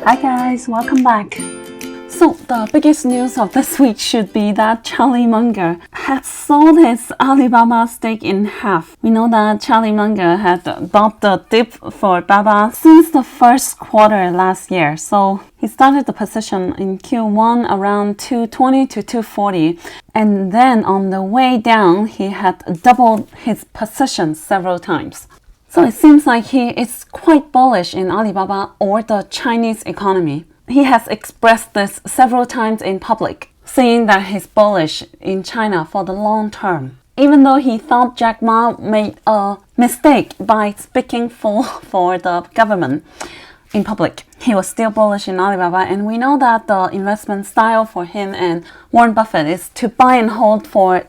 Hi guys, welcome back. So the biggest news of this week should be that Charlie Munger had sold his Alibaba stake in half. We know that Charlie Munger had bought the dip for BABA since the first quarter last year. So he started the position in Q1 around 220 to 240. And then on the way down, he had doubled his position several times. So it seems like he is quite bullish in Alibaba or the Chinese economy. He has expressed this several times in public, saying that he's bullish in China for the long term. Even though he thought Jack Ma made a mistake by speaking for the government in public, he was still bullish in Alibaba, and we know that the investment style for him and Warren Buffett is to buy and hold for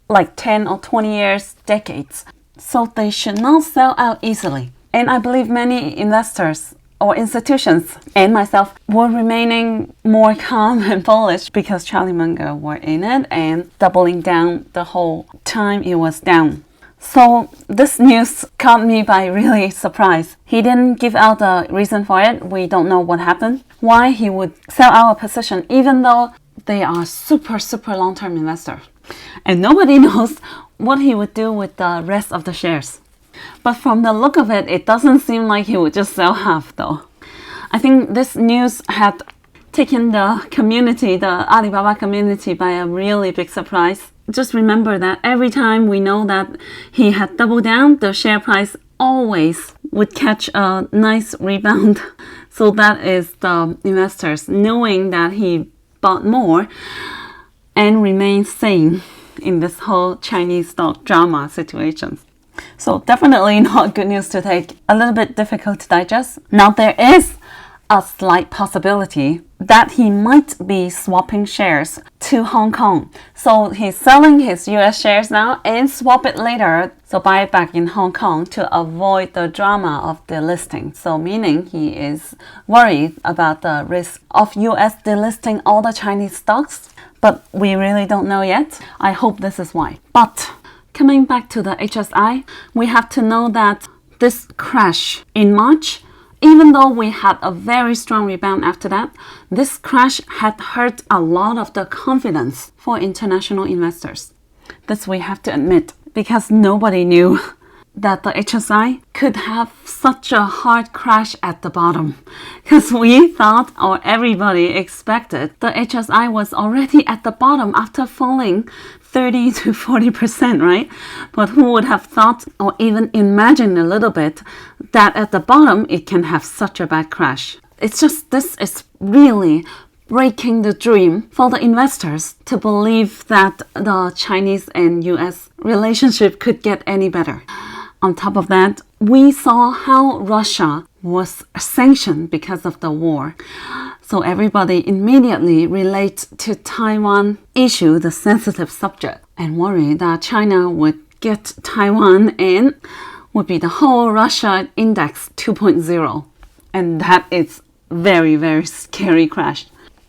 like 10 or 20 years, decades. So they should not sell out easily. And I believe many investors or institutions and myself were remaining more calm and bullish because Charlie Munger were in it and doubling down the whole time it was down. So this news caught me by really surprise. He didn't give out the reason for it. We don't know what happened. Why he would sell out a position even though they are super long-term investors. And nobody knows what he would do with the rest of the shares. But from the look of it, it doesn't seem like he would just sell half though. I think this news had taken the community, the Alibaba community, by a really big surprise. Just remember that every time we know that he had doubled down, the share price always would catch a nice rebound. So that is the investors knowing that he bought more and remain sane in this whole Chinese stock drama situation. So definitely not good news to take, a little bit difficult to digest. Now there is a slight possibility that he might be swapping shares to Hong Kong. So he's selling his US shares now and swap it later, so buy it back in Hong Kong to avoid the drama of delisting. So meaning he is worried about the risk of US delisting all the Chinese stocks, but we really don't know yet. I hope this is why. But coming back to the HSI, we have to know that this crash in March, even though we had a very strong rebound after that, this crash had hurt a lot of the confidence for international investors. This we have to admit, because nobody knew that the HSI could have such a hard crash at the bottom. Because we thought, or everybody expected, the HSI was already at the bottom after falling 30 to 40%, right? But who would have thought or even imagined a little bit that at the bottom it can have such a bad crash? It's just, this is really breaking the dream for the investors to believe that the Chinese and US relationship could get any better. On top of that, we saw how Russia was sanctioned because of the war. So everybody immediately relates to Taiwan issue, the sensitive subject, and worry that China would get Taiwan and would be the whole Russia index 2.0. And that is very scary crash.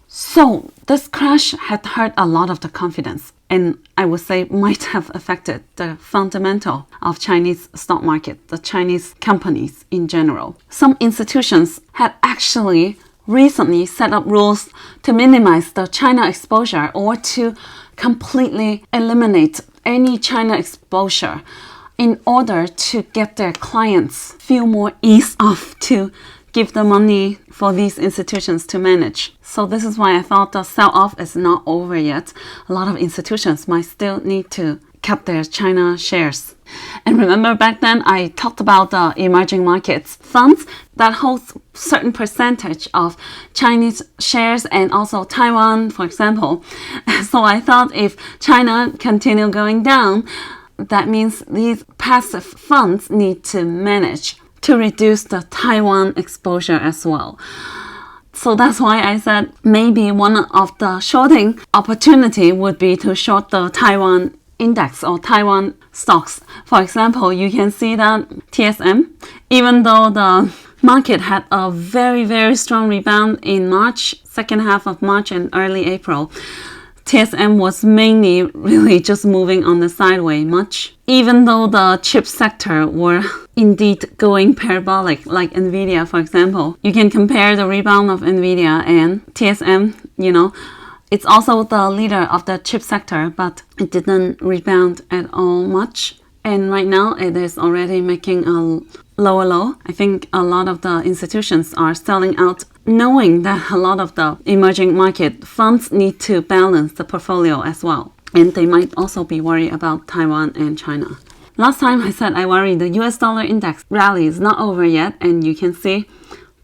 So this crash had hurt a lot of the confidence, and I would say might have affected the fundamental of Chinese stock market, the Chinese companies in general. Some institutions had actually recently set up rules to minimize the China exposure or to completely eliminate any China exposure in order to get their clients feel more ease off to give the money for these institutions to manage. So this is why I thought the sell-off is not over yet. A lot of institutions might still need to cut their China shares. And remember back then I talked about the emerging markets funds that holds certain percentage of Chinese shares and also Taiwan, for example. So I thought if China continue going down, that means these passive funds need to manage to reduce the Taiwan exposure as well. So that's why I said maybe one of the shorting opportunity would be to short the Taiwan index or Taiwan stocks. For example, you can see that TSM, even though the market had a very strong rebound in March, second half of March and early April, TSM was mainly really just moving on the sideways much, even though the chip sector were indeed going parabolic, like Nvidia, for example. You can compare the rebound of Nvidia and TSM, It's also the leader of the chip sector, but it didn't rebound at all much. And right now, it is already making a lower low. I think a lot of the institutions are selling out, knowing that a lot of the emerging market funds need to balance the portfolio as well. And they might also be worried about Taiwan and China. Last time I said I worry the US dollar index rally is not over yet, and you can see,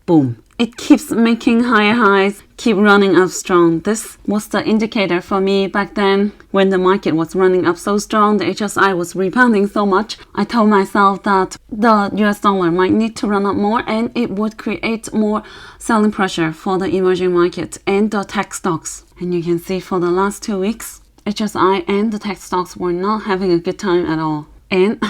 boom. It keeps making higher highs, keep running up strong. This was the indicator for me back then when the market was running up so strong, the HSI was rebounding so much. I told myself that the US dollar might need to run up more and it would create more selling pressure for the emerging market and the tech stocks. And you can see for the last 2 weeks, HSI and the tech stocks were not having a good time at all. And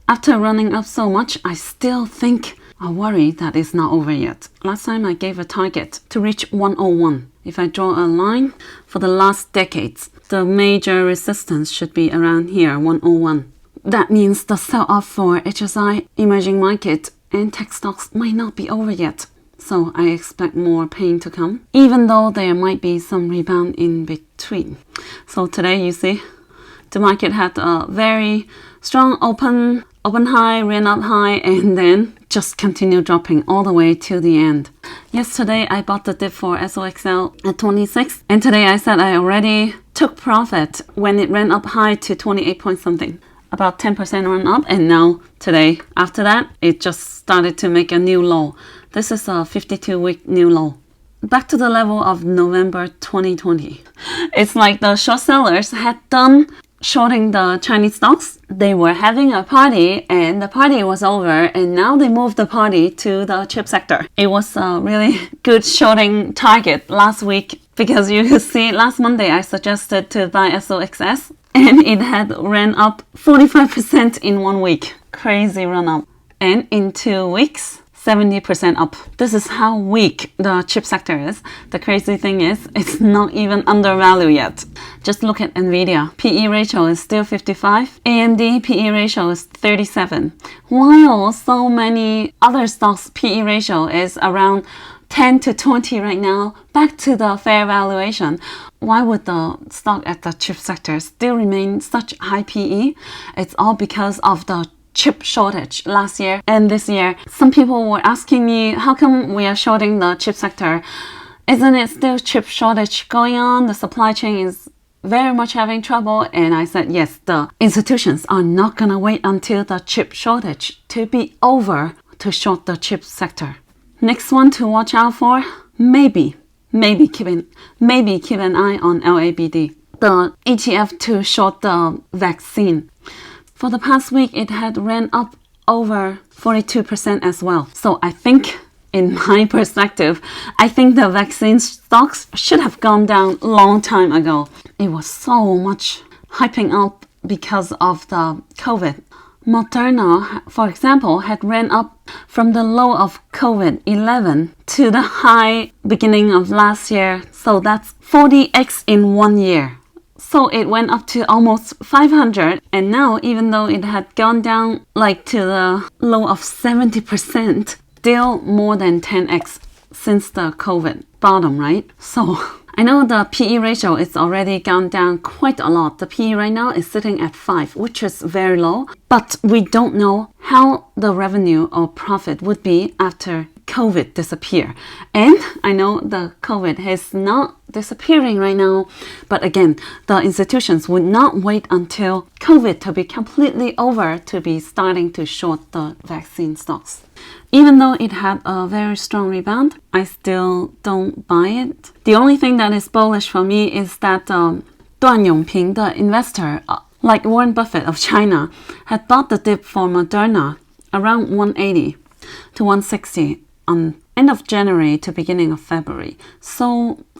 after running up so much, I still think I worry that it's not over yet. Last time I gave a target to reach 101. If I draw a line for the last decades, the major resistance should be around here, 101. That means the sell-off for HSI, emerging market, and tech stocks might not be over yet. So I expect more pain to come, even though there might be some rebound in between. So today, you see, the market had a very strong open high, ran up high, and then just continued dropping all the way till the end. Yesterday, I bought the dip for SOXL at 26, and today I said I already took profit when it ran up high to 28 point something. About 10% run up, and now today, after that, it just started to make a new low. This is a 52-week new low. Back to the level of November 2020. It's like the short sellers had done shorting the Chinese stocks. They were having a party and the party was over, and now they moved the party to the chip sector. It was a really good shorting target last week because you could see last Monday I suggested to buy SOXS and it had ran up 45% in 1 week. Crazy run up. And in 2 weeks, 70% up. This is how weak the chip sector is. The crazy thing is, it's not even undervalued yet. Just look at Nvidia. PE ratio is still 55. AMD PE ratio is 37. While so many other stocks PE ratio is around 10 to 20 right now, back to the fair valuation. Why would the stock at the chip sector still remain such high PE? It's all because of the chip shortage last year and this year. Some people were asking me, how come we are shorting the chip sector? Isn't it still chip shortage going on? The supply chain is very much having trouble. And I said, yes, the institutions are not going to wait until the chip shortage to be over to short the chip sector. Next one to watch out for, maybe keep an eye on LABD, the ETF to short the vaccine. For the past week, it had ran up over 42% as well. So I think, in my perspective, I think the vaccine stocks should have gone down a long time ago. It was so much hyping up because of the COVID. Moderna, for example, had ran up from the low of COVID-11 to the high beginning of last year. So that's 40x in 1 year. So it went up to almost 500, and now even though it had gone down like to the low of 70%, still more than 10x since the COVID bottom, right? So I know the PE ratio is already gone down quite a lot. The PE right now is sitting at 5, which is very low, but we don't know how the revenue or profit would be after COVID disappear. And I know the COVID is not disappearing right now, but again, the institutions would not wait until COVID to be completely over to be starting to short the vaccine stocks. Even though it had a very strong rebound, I still don't buy it. The only thing that is bullish for me is that Duan Yongping, the investor, like Warren Buffett of China, had bought the dip for Moderna around 180 to 160. end of January to beginning of February. So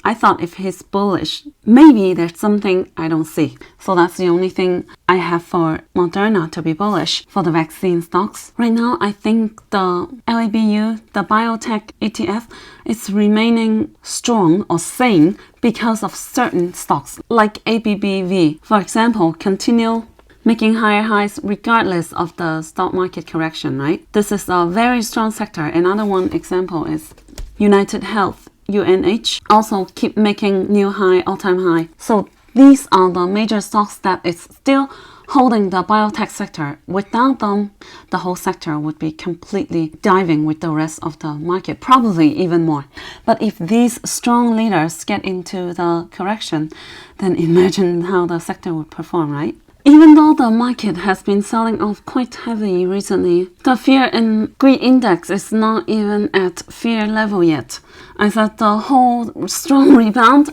I thought if he's bullish, maybe there's something I don't see. So that's the only thing I have for Moderna to be bullish for the vaccine stocks. Right now, I think the LABU, the Biotech ETF, is remaining strong or sane because of certain stocks like ABBV. For example, continue making higher highs regardless of the stock market correction, right? This is a very strong sector. Another one example is United Health, UNH, also keep making new high, all-time high. So these are the major stocks that is still holding the biotech sector. Without them, the whole sector would be completely diving with the rest of the market, probably even more. But if these strong leaders get into the correction, then imagine how the sector would perform, right? Even though the market has been selling off quite heavily recently, the fear and greed index is not even at fear level yet. I thought the whole strong rebound,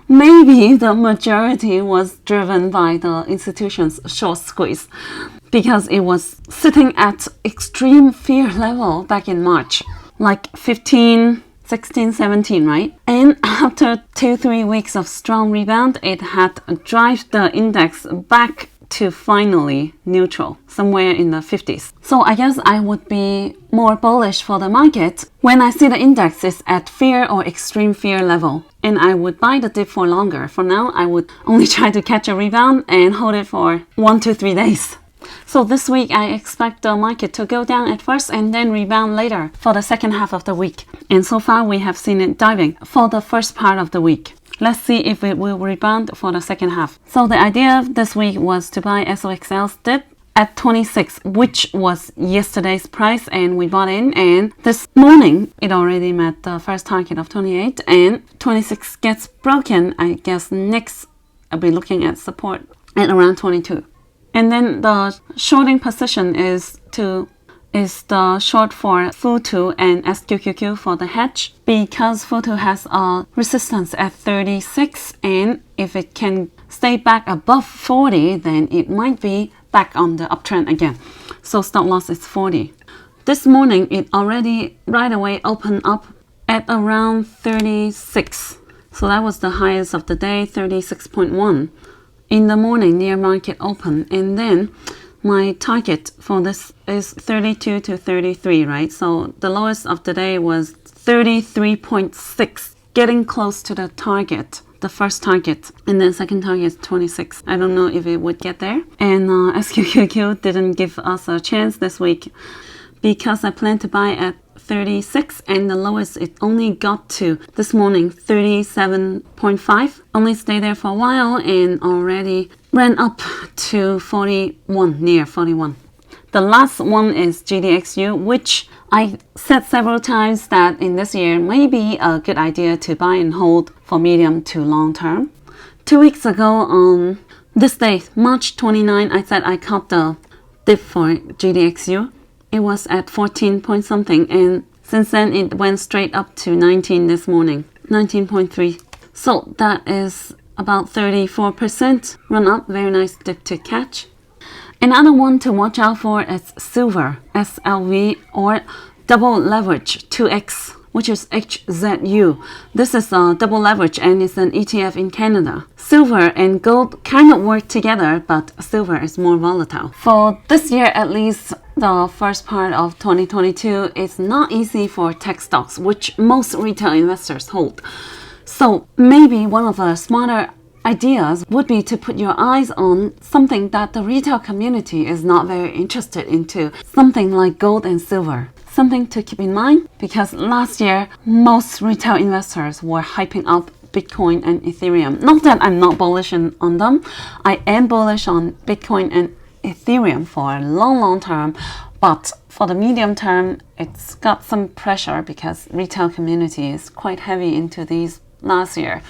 maybe the majority was driven by the institution's short squeeze because it was sitting at extreme fear level back in March, like 15, 16, 17, right? And after 2-3 weeks of strong rebound, it had driven the index back to finally neutral, somewhere in the 50s. So I guess I would be more bullish for the market when I see the index is at fear or extreme fear level. And I would buy the dip for longer. For now, I would only try to catch a rebound and hold it for 1 to 3 days. So this week, I expect the market to go down at first and then rebound later for the second half of the week. And so far, we have seen it diving for the first part of the week. Let's see if it will rebound for the second half. So the idea this week was to buy SOXL's dip at 26, which was yesterday's price, and we bought in. And this morning, it already met the first target of 28, and 26 gets broken. I guess next, I'll be looking at support at around 22. And then the shorting position is the short for FUTU and SQQQ for the hedge, because FUTU has a resistance at 36, and if it can stay back above 40, then it might be back on the uptrend again. So stop loss is 40. This morning, it already right away opened up at around 36. So that was the highest of the day, 36.1 in the morning near market open. And then my target for this is 32 to 33, right? So the lowest of the day was 33.6, getting close to the target, the first target. And then second target is 26. I don't know if it would get there. And SQQQ didn't give us a chance this week because I planned to buy at 36, and the lowest it only got to this morning, 37.5. Only stayed there for a while and already ran up to 41, near 41. The last one is GDXU, which I said several times that in this year may be a good idea to buy and hold for medium to long term. 2 weeks ago on this day, March 29, I said I caught the dip for GDXU. It was at 14 point something, and since then it went straight up to 19 this morning, 19.3. So that is about 34% run up. Very nice dip to catch. Another one to watch out for is silver, SLV, or double leverage 2X, which is HZU. This is a double leverage and it's an ETF in Canada. Silver and gold kind of work together, but silver is more volatile. For this year, at least the first part of 2022, it's not easy for tech stocks, which most retail investors hold. So maybe one of the smarter ideas would be to put your eyes on something that the retail community is not very interested into, something like gold and silver. Something to keep in mind, because last year most retail investors were hyping up Bitcoin and Ethereum. Not that I'm not bullish on them. I am bullish on Bitcoin and Ethereum for a long term, but for the medium term, it's got some pressure because retail community is quite heavy into these last year.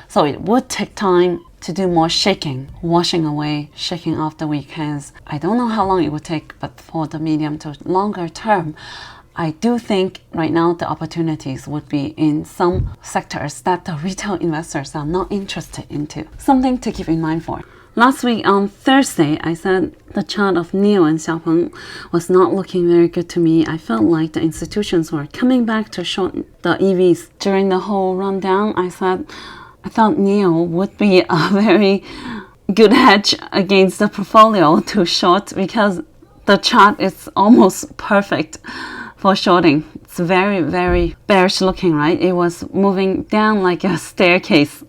So it would take time to do more shaking, washing away, shaking off the weak hands. I don't know how long it would take, but for the medium to longer term, I do think right now the opportunities would be in some sectors that the retail investors are not interested into. Something to keep in mind for. Last week on Thursday, I said the chart of Nio and Xiaopeng was not looking very good to me. I felt like the institutions were coming back to short the EVs. During the whole rundown, I said I thought Nio would be a very good hedge against the portfolio to short because the chart is almost perfect for shorting. It's very, very bearish looking, right? It was moving down like a staircase.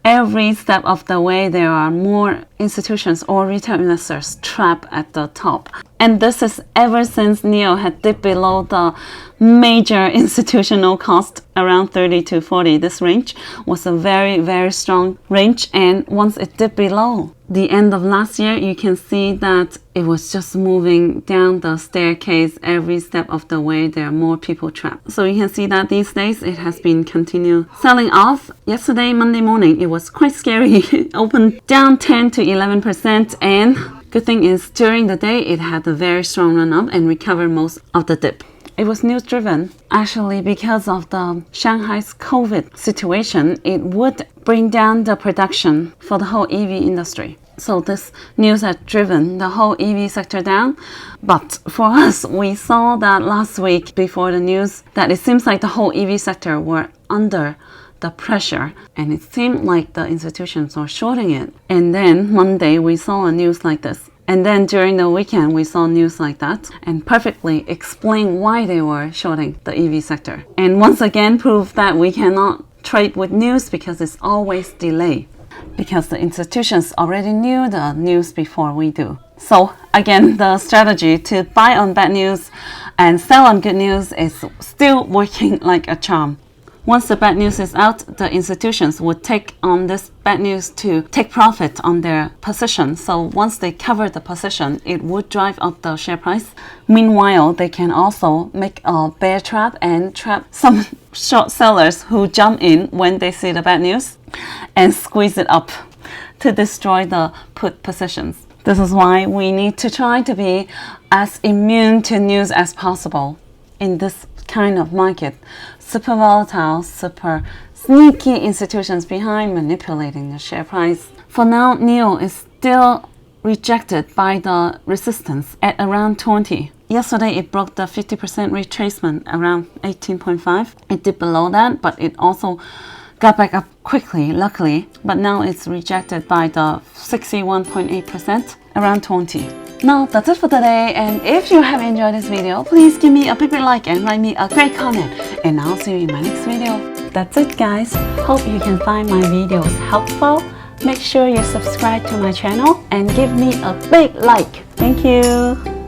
Every step of the way, there are more institutions or retail investors trapped at the top. And this is ever since Nio had dipped below the major institutional cost around 30 to 40. This range was a very, very strong range. And once it dipped below the end of last year, you can see that it was just moving down the staircase every step of the way. There are more people trapped. So you can see that these days it has been continue selling off. Yesterday, Monday morning, it was quite scary. It opened down 10 to 11%, and good thing is during the day it had a very strong run up and recovered most of the dip. It was news driven. Actually, because of the Shanghai's COVID situation, it would bring down the production for the whole EV industry. So this news had driven the whole EV sector down. But for us, we saw that last week before the news that it seems like the whole EV sector were under the pressure, and it seemed like the institutions were shorting it. And then Monday we saw a news like this. And then during the weekend, we saw news like that and perfectly explain why they were shorting the EV sector. And once again, prove that we cannot trade with news because it's always delayed. Because the institutions already knew the news before we do. So again, the strategy to buy on bad news and sell on good news is still working like a charm. Once the bad news is out, the institutions would take on this bad news to take profit on their position. So once they cover the position, it would drive up the share price. Meanwhile, they can also make a bear trap and trap some short sellers who jump in when they see the bad news and squeeze it up to destroy the put positions. This is why we need to try to be as immune to news as possible in this kind of market. Super volatile, super sneaky institutions behind manipulating the share price. For now, Nio is still rejected by the resistance at around 20. Yesterday, it broke the 50% retracement around 18.5. It dipped below that, but it also got back up quickly, luckily. But now it's rejected by the 61.8%, around 20. Now that's it for today, and if you have enjoyed this video, please give me a big like and write me a great comment, and I'll see you in my next video. That's it guys, hope you can find my videos helpful. Make sure you subscribe to my channel and give me a big like. Thank you.